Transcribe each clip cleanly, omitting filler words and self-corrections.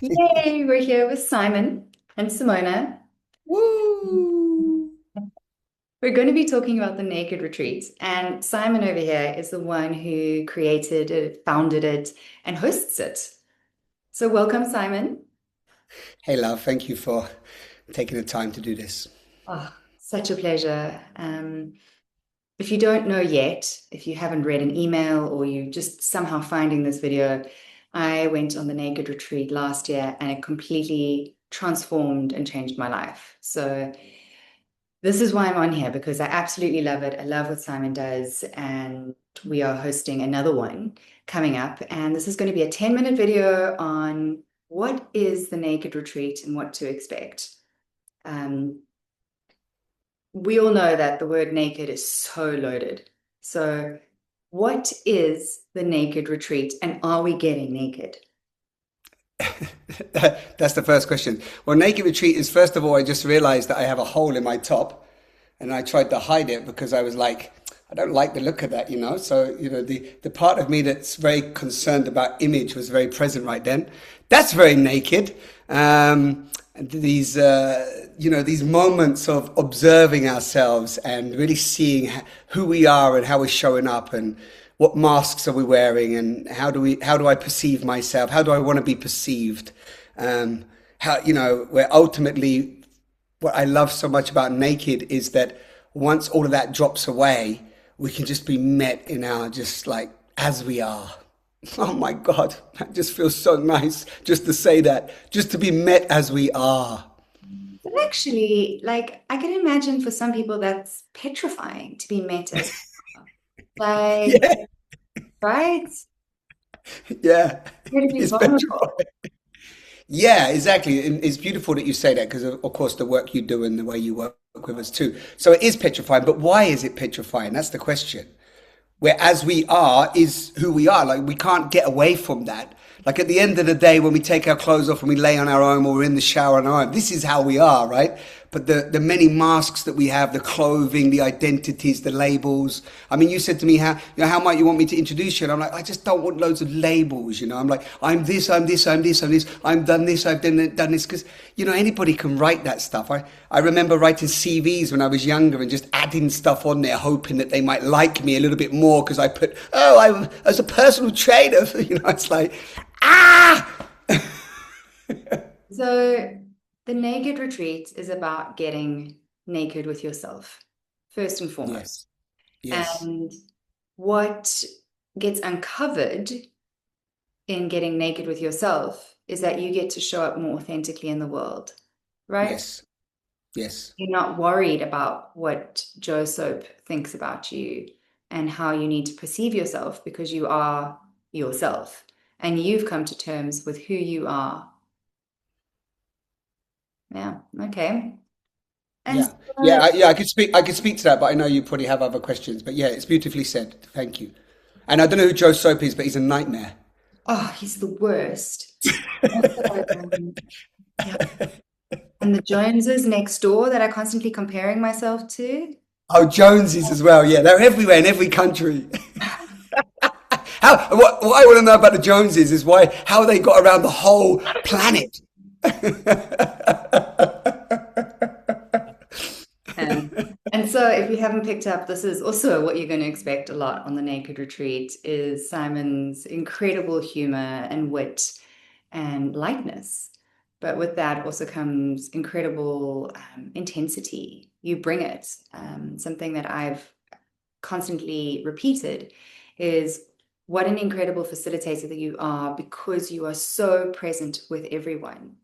Yay, we're here with Simon and Simona. Woo! We're going to be talking about the Naked Retreat. And Simon over here is the one who created it, founded it, and hosts it. So welcome, Simon. Hey, love, thank you for taking the time to do this. Oh, such a pleasure. If you don't know yet, if you haven't read an email or you just somehow finding this video, I went on the Naked Retreat last year and it completely transformed and changed my life. So this is why I'm on here because I absolutely love it. I love what Simon does, and we are hosting another one coming up. And this is going to be a 10-minute video on what is the Naked Retreat and what to expect. Um, we all know that the word naked is so loaded. So, what is the Naked Retreat, and are we getting naked? That's the first question. Well, naked retreat is, first of all, I just realized that I have a hole in my top and I tried to hide it because I was like, I don't like the look of that, you know? So, the part of me that's very concerned about image was very present right then. That's very naked. And these moments of observing ourselves and really seeing who we are and how we're showing up and what masks are we wearing and how do I perceive myself? How do I want to be perceived? Where ultimately what I love so much about naked is that once all of that drops away, we can just be met in our just like as we are. Oh my God, that just feels so nice just to say that, just to be met as we are. But actually, like, I can imagine for some people that's petrifying to be met as, like, Yeah, right? yeah, Incredibly it's vulnerable. petrifying. Yeah, exactly. And it's beautiful that you say that because, of course, the work you do and the way you work with us too. So it is petrifying, but why is it petrifying? That's the question. Where as we are is who we are. Like we can't get away from that. Like at the end of the day, when we take our clothes off and we lay on our own or we're in the shower on our own, this is how we are, right? But the many masks that we have, the clothing, the identities, the labels. I mean, you said to me, how might you want me to introduce you? And I'm like, I just don't want loads of labels, you know. I'm like, I'm this, I'm this, I'm this, I'm this, I'm done this, I've done this. Because, anybody can write that stuff. I remember writing CVs when I was younger and just adding stuff on there, hoping that they might like me a little bit more because I put, oh, I as a personal trainer, it's like, ah! So, the Naked Retreat is about getting naked with yourself, first and Yes, foremost. yes, And what gets uncovered in getting naked with yourself is that you get to show up more authentically in the world, right? yes, yes. You're not worried about what Joe Soap thinks about you and how you need to perceive yourself because you are yourself and you've come to terms with who you are. Yeah, okay. And Yeah, yeah, yeah. I could speak to that, but I know you probably have other questions. But yeah, it's beautifully said. Thank you. And I don't know who Joe Soap is, but he's a nightmare. oh, he's the worst. Yeah. And the Joneses next door that I constantly comparing myself to. Oh, Joneses as well. Yeah, they're everywhere in every country. What I want to know about the Joneses is how they got around the whole planet. Um, and so if you haven't picked up, this is also what you're going to expect a lot on the Naked Retreat is Simon's incredible humor and wit and lightness. But with that also comes incredible intensity. You bring it. Something that I've constantly repeated is what an incredible facilitator that you are because you are so present with everyone,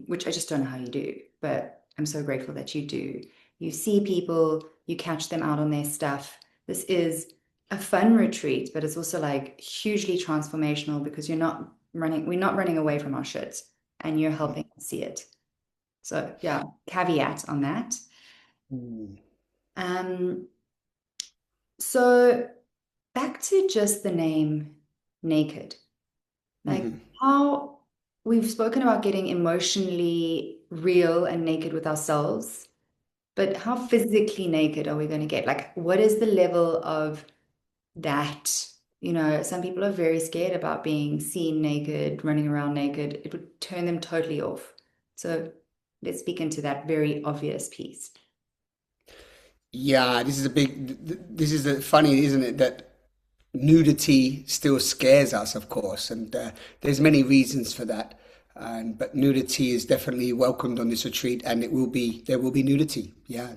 which I just don't know how you do, but I'm so grateful that you do. You see people, you catch them out on their stuff. This is a fun retreat, but it's also like hugely transformational because we're not running away from our shit and you're helping us see it. So, yeah, caveat on that. Mm. Um, so back to just the name naked. Like Mhm. how we've spoken about getting emotionally real and naked with ourselves, but how physically naked are we going to get? Like, what is the level of that? Some people are very scared about being seen naked, running around naked. It would turn them totally off. So let's speak into that very obvious piece. Yeah, this is the funny, isn't it, that nudity still scares us, of course, and there's many reasons for that. But nudity is definitely welcomed on this retreat, and there will be nudity. Yeah,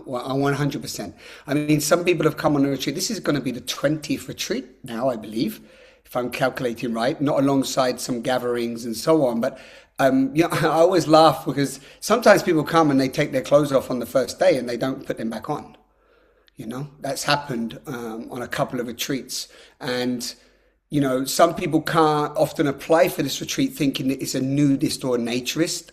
100%. I mean, some people have come on a retreat. This is going to be the 20th retreat now, I believe, if I'm calculating right, not alongside some gatherings and so on. But I always laugh because sometimes people come and they take their clothes off on the first day and they don't put them back on. That's happened on a couple of retreats. And, some people can't often apply for this retreat thinking that it's a nudist or a naturist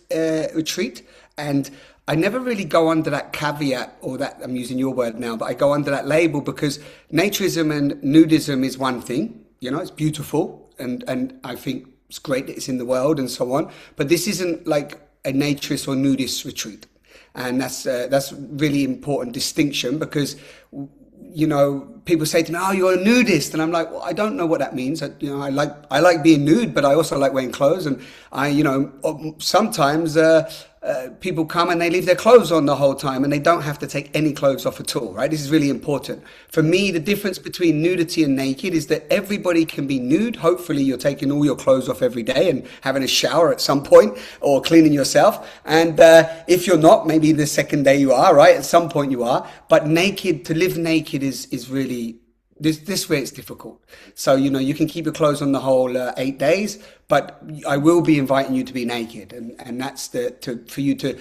retreat. And I never really go under that caveat, or that, I'm using your word now, but I go under that label because naturism and nudism is one thing. It's beautiful. And I think it's great that it's in the world and so on. But this isn't like a naturist or nudist retreat. And that's really important distinction because people say to me, "Oh, you're a nudist," and I'm like, "Well, I don't know what that means. I like being nude, but I also like wearing clothes, and sometimes people come and they leave their clothes on the whole time, and they don't have to take any clothes off at all, right? This is really important for me. The difference between nudity and naked is that everybody can be nude. Hopefully, you're taking all your clothes off every day and having a shower at some point or cleaning yourself. And if you're not, maybe the second day you are, right? At some point you are. But naked, to live naked is really this way it's difficult. So you can keep your clothes on the whole 8 days, but I will be inviting you to be naked, and that's for you to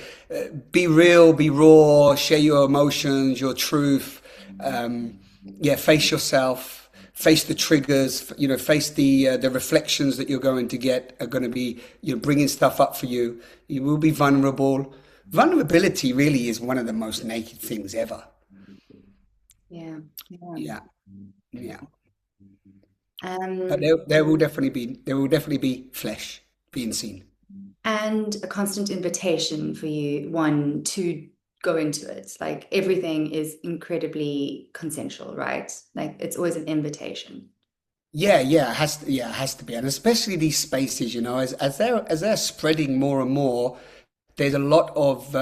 be real, be raw, share your emotions, your truth. Yeah, face yourself, face the triggers. Face the reflections that you're going to get are going to be bringing stuff up for you. You will be vulnerable. Vulnerability really is one of the most naked things ever. Yeah. Yeah. Yeah, yeah. But Um, there will definitely be flesh being seen. and a constant invitation for you, one, to go into it. Like everything is incredibly consensual, right? Like it's always an invitation. Yeah, yeah, it has to be, and especially these spaces, as they're spreading more and more, there's a lot of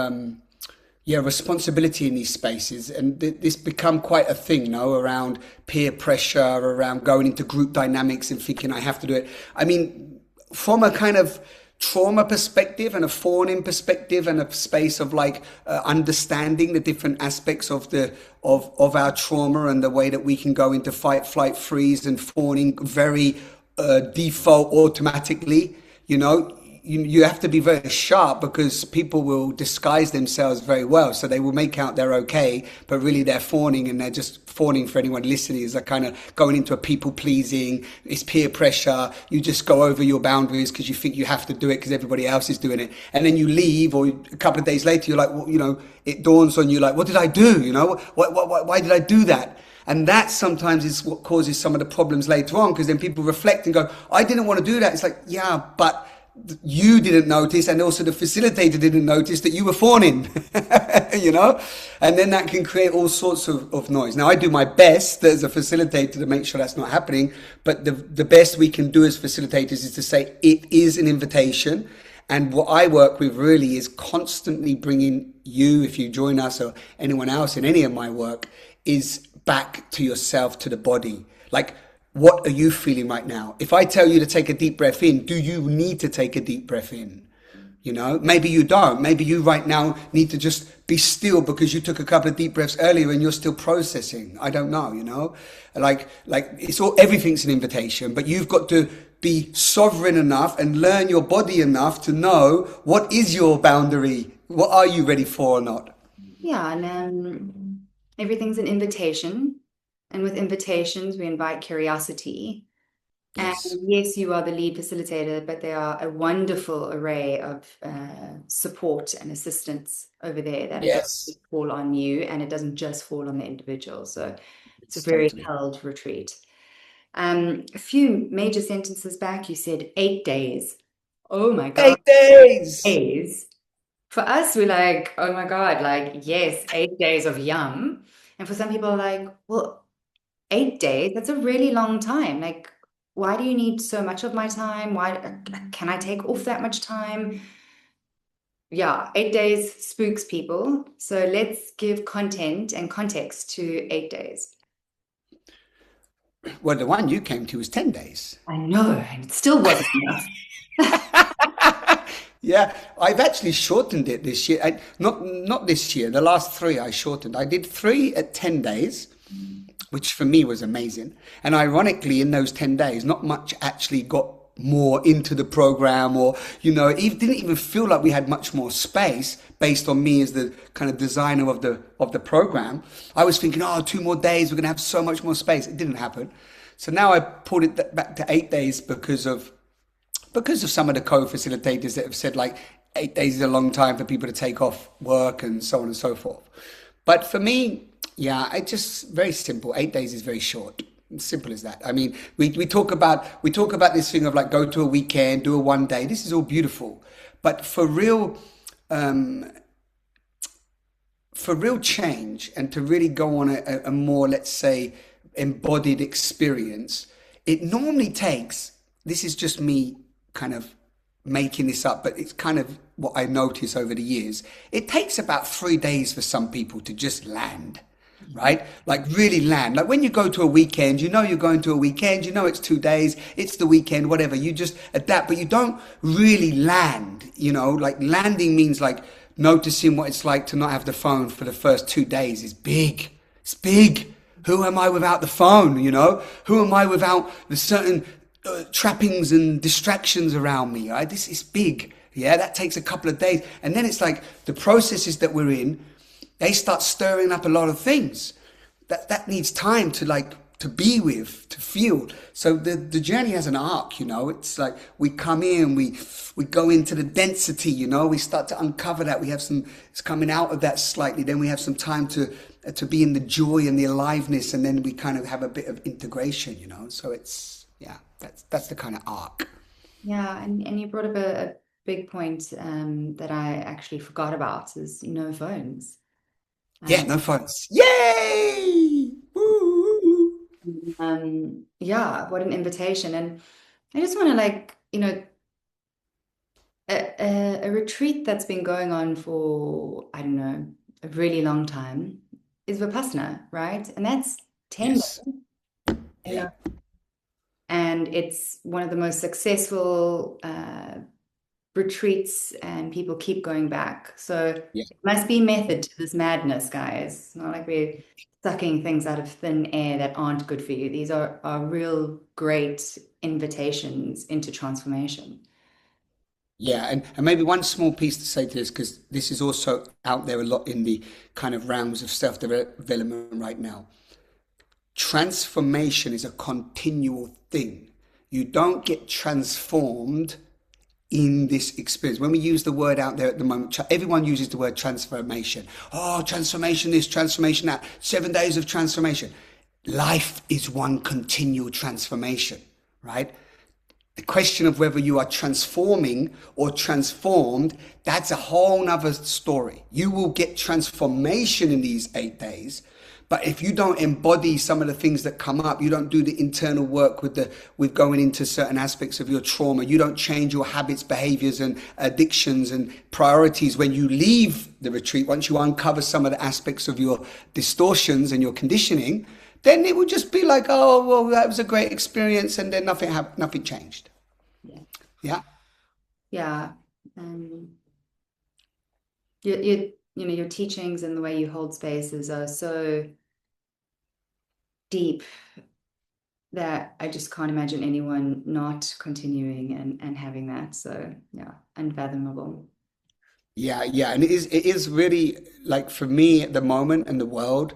responsibility in these spaces, and this become quite a thing, around peer pressure, around going into group dynamics and thinking I have to do it. I mean, from a kind of trauma perspective and a fawning perspective and a space of like understanding the different aspects of our trauma and the way that we can go into fight, flight, freeze and fawning very default automatically, you have to be very sharp because people will disguise themselves very well. So they will make out they're okay, but really they're fawning, and they're just fawning for anyone listening. Is that kind of going into a people pleasing, it's peer pressure. You just go over your boundaries because you think you have to do it because everybody else is doing it. And then you leave, or a couple of days later, you're like, well, it dawns on you like, what did I do? Why did I do that? And that sometimes is what causes some of the problems later on, because then people reflect and go, I didn't want to do that. It's like, yeah, but you didn't notice, and also the facilitator didn't notice that you were fawning, you know? And then that can create all sorts of noise. Now, I do my best as a facilitator to make sure that's not happening, but the best we can do as facilitators is to say it is an invitation. And what I work with really is constantly bringing you, if you join us or anyone else in any of my work, is back to yourself, to the body. Like, what are you feeling right now? If I tell you to take a deep breath in, do you need to take a deep breath in? Maybe you don't. Maybe you right now need to just be still because you took a couple of deep breaths earlier and you're still processing. I don't know. Like everything's an invitation, but you've got to be sovereign enough and learn your body enough to know what is your boundary. What are you ready for or not? Yeah, and everything's an invitation. And with invitations, we invite curiosity. And Yes. yes, you are the lead facilitator, but there are a wonderful array of support and assistance over there that it Yes. doesn't fall on you and it doesn't just fall on the individual. So it's a It's very totally. held retreat. A few major sentences back, you said 8 days. Oh my God, 8 days. days. For us, we're like, oh my God, like, yes, 8 days of yum. And for some people, like, well, 8 days, that's a really long time. Like, why do you need so much of my time? Why can I take off that much time? Yeah, 8 days spooks people. So let's give content and context to 8 days. Well, the one you came to was 10 days. I know, and it still wasn't enough. Yeah, I've actually shortened it this year. Not this year. The last three I shortened. I did three at 10 days, which for me was amazing. And ironically, in those 10 days, not much actually got more into the program, or, it didn't even feel like we had much more space based on me as the kind of designer of the program. I was thinking, oh, 2 more days, we're going to have so much more space. It didn't happen. So now I pulled it back to 8 days because of some of the co-facilitators that have said like 8 days is a long time for people to take off work and so on and so forth. But for me, yeah, I just very simple. 8 days is very short. Simple as that. I mean, we talk about this thing of like go to a weekend, do a 1 day. This is all beautiful, but for real change and to really go on a more, let's say, embodied experience, it normally takes, this is just me kind of making this up, but it's kind of what I notice over the years. It takes about 3 days for some people to just land, right? Like really land. Like when you go to a weekend, you're going to a weekend, it's 2 days, it's the weekend, whatever. You just adapt, but you don't really land, like landing means like noticing what it's like to not have the phone for the first 2 days is big. It's big. Who am I without the phone? Who am I without the certain trappings and distractions around me? Right? This is big. Yeah, that takes a couple of days. And then it's like the processes that we're in, they start stirring up a lot of things. That needs time to be with, to feel. So the journey has an arc. It's like we come in, we go into the density, we start to uncover that. We have it's coming out of that slightly, then we have some time to be in the joy and the aliveness, and then we kind of have a bit of integration. So it's, yeah, that's the kind of arc. Yeah, and you brought up a big point that I actually forgot about is no phones. Yeah, Um, no phones. Yay! Woo! yeah, what an invitation. And I just want to a retreat that's been going on for, I don't know, a really long time is Vipassana, right? And that's 10 Yes. days, you Yeah. know, and it's one of the most successful retreats, and people keep going back. So Yeah. it must be method to this madness, guys. It's not like we're sucking things out of thin air that aren't good for you. These are real great invitations into transformation. Yeah, and maybe one small piece to say to this, because this is also out there a lot in the kind of realms of self-development right now. Transformation is a continual thing. You don't get transformed in this experience. When we use the word out there at the moment, everyone uses the word transformation. Oh, transformation this, transformation that, 7 days of transformation. Life is one continual transformation, right? The question of whether you are transforming or transformed, that's a whole nother story. You will get transformation in these 8 days. But if you don't embody some of the things that come up, you don't do the internal work with going into certain aspects of your trauma, you don't change your habits, behaviors, and addictions and priorities when you leave the retreat, once you uncover some of the aspects of your distortions and your conditioning, then it would just be like, oh, well, that was a great experience, and then nothing changed. Yeah. Yeah. Yeah. Um, your teachings and the way you hold spaces are so deep that I just can't imagine anyone not continuing and having that. So yeah, unfathomable. Yeah, yeah, and it is really like for me at the moment and the world,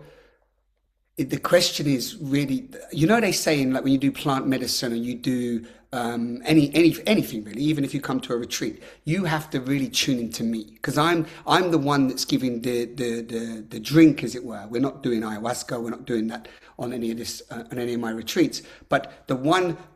the question is really, they say in like when you do plant medicine and you do anything really, even if you come to a retreat, you have to really tune into me because I'm the one that's giving the drink, as it were. We're not doing ayahuasca, we're not doing that on any of this on any of my retreats, but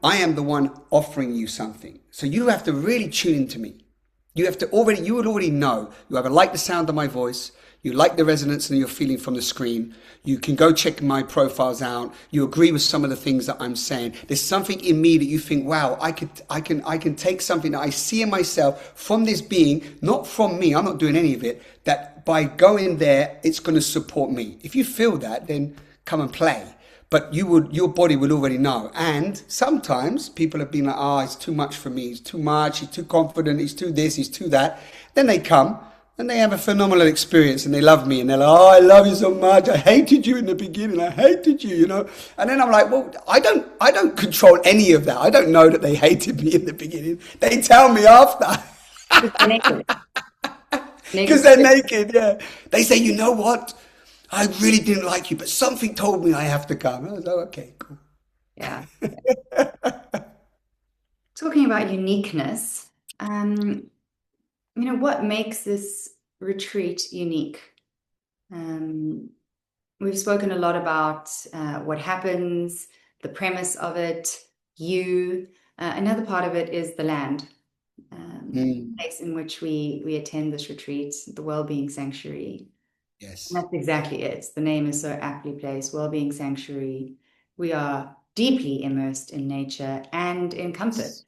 I am the one offering you something. So you have to really tune into me. You would already know. You either like the sound of my voice, You like the resonance and you're feeling from the screen. You can go check my profiles out. You agree with some of the things that I'm saying. There's something in me that you think, wow, I can take something that I see in myself from this being, not from me. I'm not doing any of it. That by going there, it's going to support me. If you feel that, then come and play. But your body will already know. And sometimes people have been like, oh, it's too much for me. He's too much. He's too confident. He's too this. He's too that. Then they come and they have a phenomenal experience and they love me and they're like, oh, I love you so much. I hated you in the beginning. I hated you. And then I'm like, well, I don't control any of that. I don't know that they hated me in the beginning. They tell me after. Because they're naked. Because Naked. they're naked, yeah. They say, you know what? I really didn't like you, but something told me I have to come. I was like, okay, cool. Yeah. Talking about uniqueness, what makes this retreat unique? Um, we've spoken a lot about what happens, the premise of it, you. Another part of it is the land, Mm, place in which we attend this retreat, the Wellbeing Sanctuary. And yes, that's exactly it. The name is so aptly placed, Wellbeing Sanctuary. We are deeply immersed in nature and in comfort.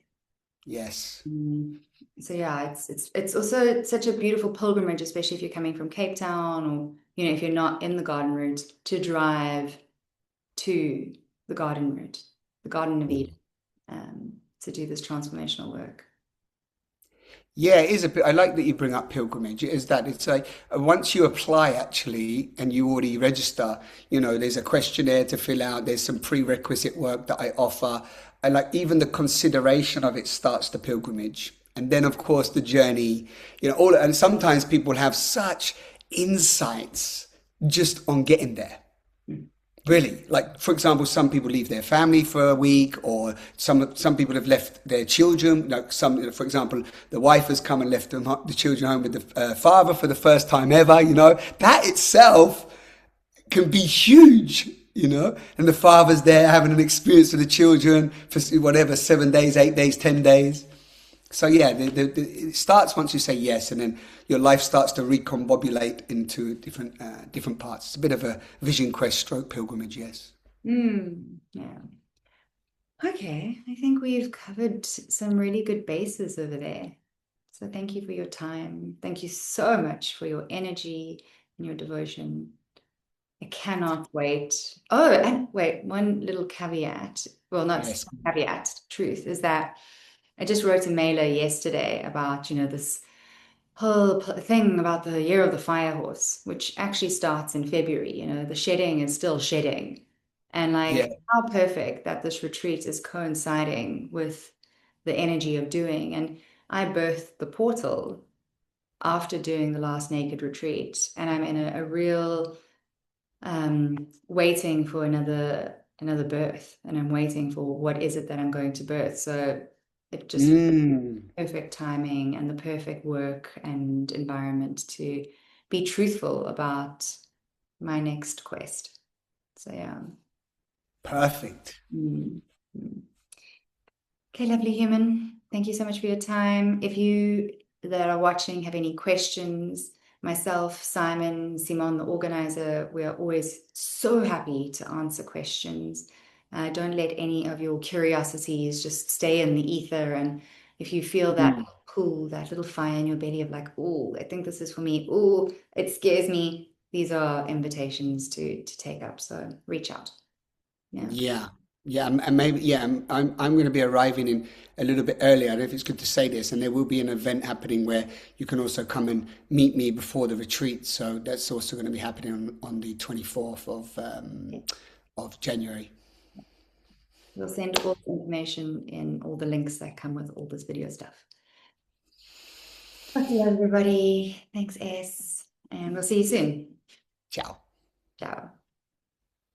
yes, Mm. So yeah, it's also such a beautiful pilgrimage, especially if you're coming from Cape Town or if you're not in the garden route, to drive to the garden route, the Garden of Eden, to do this transformational work. yeah. It is a bit. I like that you bring up pilgrimage. It is that it's like once you apply actually, and you already register. There's a questionnaire to fill out. There's some prerequisite work that I offer. I like even the consideration of it starts the pilgrimage, and then of course the journey. All and sometimes people have such insights just on getting there. Mm. Really, like for example, some people leave their family for a week, or some people have left their children. Like for example, the wife has come and left the children home with the father for the first time ever. That itself can be huge. And the father's there having an experience with the children for whatever 7 days, 8 days, 10 days. So yeah, it starts once you say yes, and then your life starts to recombobulate into different parts. It's a bit of a vision quest stroke pilgrimage, yes. Yeah. Okay, I think we've covered some really good bases over there. So thank you for your time. Thank you so much for your energy and your devotion. I cannot wait. Oh, and wait, one little caveat. Well, not Yes. caveat, truth is that I just wrote a mailer yesterday about, this whole thing about the year of the fire horse, which actually starts in February. The shedding is still shedding. And Yeah. like, how perfect that this retreat is coinciding with the energy of doing. And I birthed the portal after doing the last naked retreat, and I'm in a real waiting for another birth, and I'm waiting for what is it that I'm going to birth. So it just Mm. perfect timing and the perfect work and environment to be truthful about my next quest. So yeah. Perfect. Mm. Mm. Okay, lovely human. Thank you so much for your time. If you that are watching have any questions, myself, Simon, Simon, the organizer, we are always so happy to answer questions. Don't let any of your curiosities just stay in the ether. And if you feel that Mm. pull, that little fire in your belly of like, oh, I think this is for me. Oh, it scares me. These are invitations to take up. So reach out. Yeah. Yeah. Yeah, and maybe yeah, I'm going to be arriving in a little bit earlier. I don't know if it's good to say this, and there will be an event happening where you can also come and meet me before the retreat. So that's also going to be happening on the 24th of January. We'll send all the information in all the links that come with all this video stuff. Okay, everybody. Thanks, S. And we'll see you soon. Ciao. Ciao.